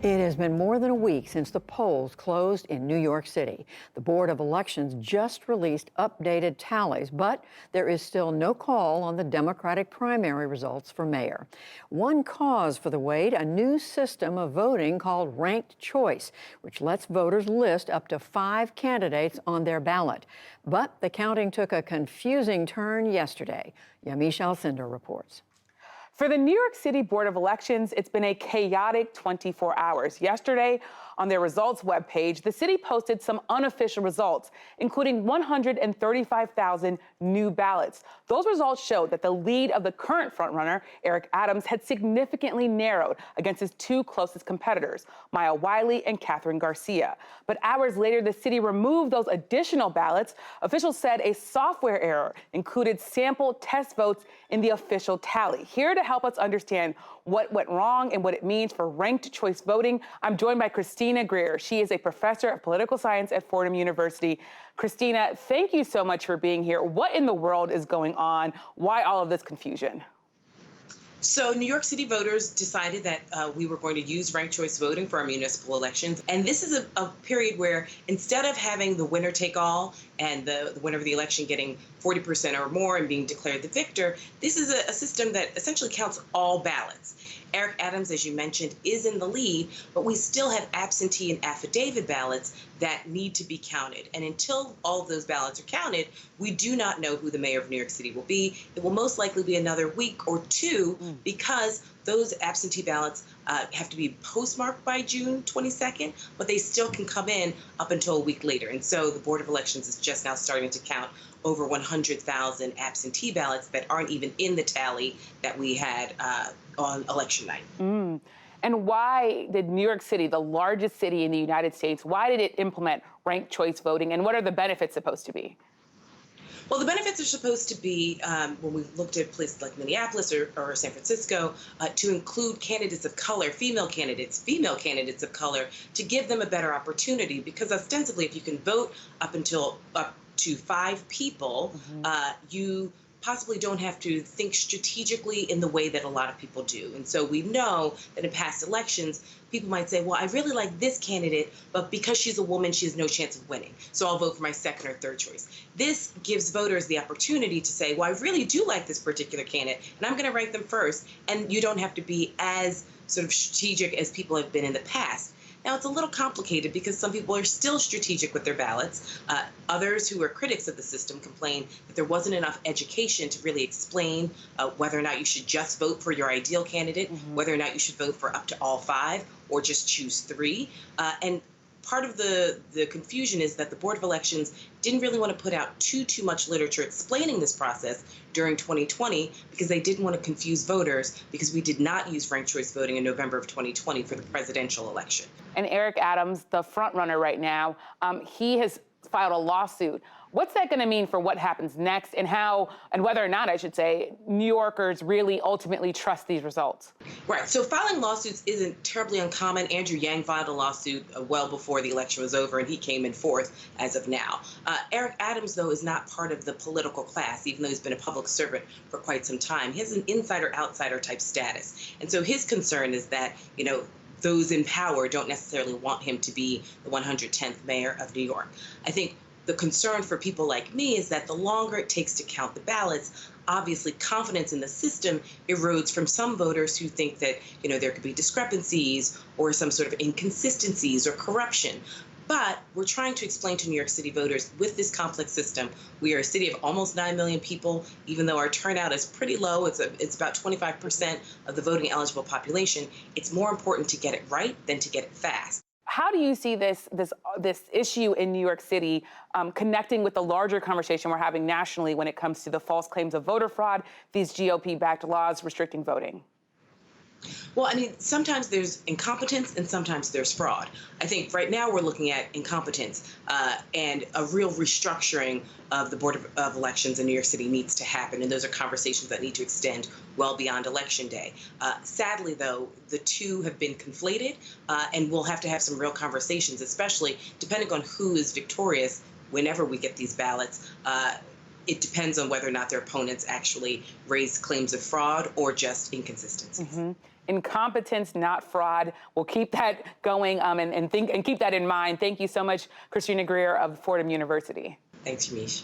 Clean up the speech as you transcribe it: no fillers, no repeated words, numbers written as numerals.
It has been more than a week since the polls closed in New York City. The Board of Elections just released updated tallies, but there is still no call on the Democratic primary results for mayor. One cause for the wait, a new system of voting called ranked choice, which lets voters list up to 5 candidates on their ballot. But the counting took a confusing turn yesterday. Yamiche Alcindor reports. For the New York City Board of Elections, it's been a chaotic 24 hours. Yesterday, on their results webpage, the city posted some unofficial results, including 135,000 new ballots. Those results showed that the lead of the current frontrunner, Eric Adams, had significantly narrowed against his 2 closest competitors, Maya Wiley and Catherine Garcia. But hours later, the city removed those additional ballots. Officials said a software error included sample test votes in the official tally. Here to help us understand what went wrong and what it means for ranked choice voting, I'm joined by Christina Greer. She is a professor of political science at Fordham University. Christina, thank you so much for being here. What in the world is going on? Why all of this confusion? So New York City voters decided that we were going to use ranked choice voting for our municipal elections. And this is a period where instead of having the winner take all and the winner of the election getting 40% or more and being declared the victor, this is a system that essentially counts all ballots. Eric Adams, as you mentioned, is in the lead, but we still have absentee and affidavit ballots that need to be counted. And until all of those ballots are counted, we do not know who the mayor of New York City will be. It will most likely be another week or two because those absentee ballots have to be postmarked by June 22nd, but they still can come in up until a week later. And so the Board of Elections is just now starting to count over 100,000 absentee ballots that aren't even in the tally that we had on election night. And why did New York City, the largest city in the United States, why did it implement ranked choice voting, and what are the benefits supposed to be? Well, the benefits are supposed to be, when we looked at places like Minneapolis or San Francisco, to include candidates of color, female candidates of color, to give them a better opportunity. Because ostensibly, if you can vote up to 5 people, you possibly don't have to think strategically in the way that a lot of people do. And so we know that in past elections, people might say, well, I really like this candidate, but because she's a woman, she has no chance of winning. So I'll vote for my second or third choice. This gives voters the opportunity to say, well, I really do like this particular candidate, and I'm going to rank them first. And you don't have to be as sort of strategic as people have been in the past. Now, it's a little complicated because some people are still strategic with their ballots. Others who are critics of the system complain that there wasn't enough education to really explain whether or not you should just vote for your ideal candidate, whether or not you should vote for up to all 5 or just choose 3. And part of the confusion is that the Board of Elections didn't really want to put out too much literature explaining this process during 2020 because they didn't want to confuse voters, because we did not use ranked choice voting in November of 2020 for the presidential election. And Eric Adams, the front runner right now, he has filed a lawsuit. What's that going to mean for what happens next, and how, and whether or not, I should say, New Yorkers really ultimately trust these results? Right. So filing lawsuits isn't terribly uncommon. Andrew Yang filed a lawsuit well before the election was over, and he came in fourth as of now. Eric Adams, though, is not part of the political class, even though he's been a public servant for quite some time. He has an insider-outsider type status. And so his concern is that, those in power don't necessarily want him to be the 110th mayor of New York. I think the concern for people like me is that the longer it takes to count the ballots, obviously confidence in the system erodes from some voters who think that, there could be discrepancies or some sort of inconsistencies or corruption. But we're trying to explain to New York City voters, with this complex system, we are a city of almost 9 million people. Even though our turnout is pretty low, it's about 25% of the voting eligible population. It's more important to get it right than to get it fast. How do you see this issue in New York City connecting with the larger conversation we're having nationally when it comes to the false claims of voter fraud, these GOP-backed laws restricting voting? Well, sometimes there's incompetence and sometimes there's fraud. I think right now we're looking at incompetence, and a real restructuring of the Board of Elections in New York City needs to happen, and those are conversations that need to extend well beyond Election Day. Sadly, though, the two have been conflated, and we'll have to have some real conversations, especially depending on who is victorious whenever we get these ballots. It depends on whether or not their opponents actually raise claims of fraud or just inconsistencies. Incompetence, not fraud. We'll keep that going and keep that in mind. Thank you so much, Christina Greer of Fordham University. Thanks, Yamiche.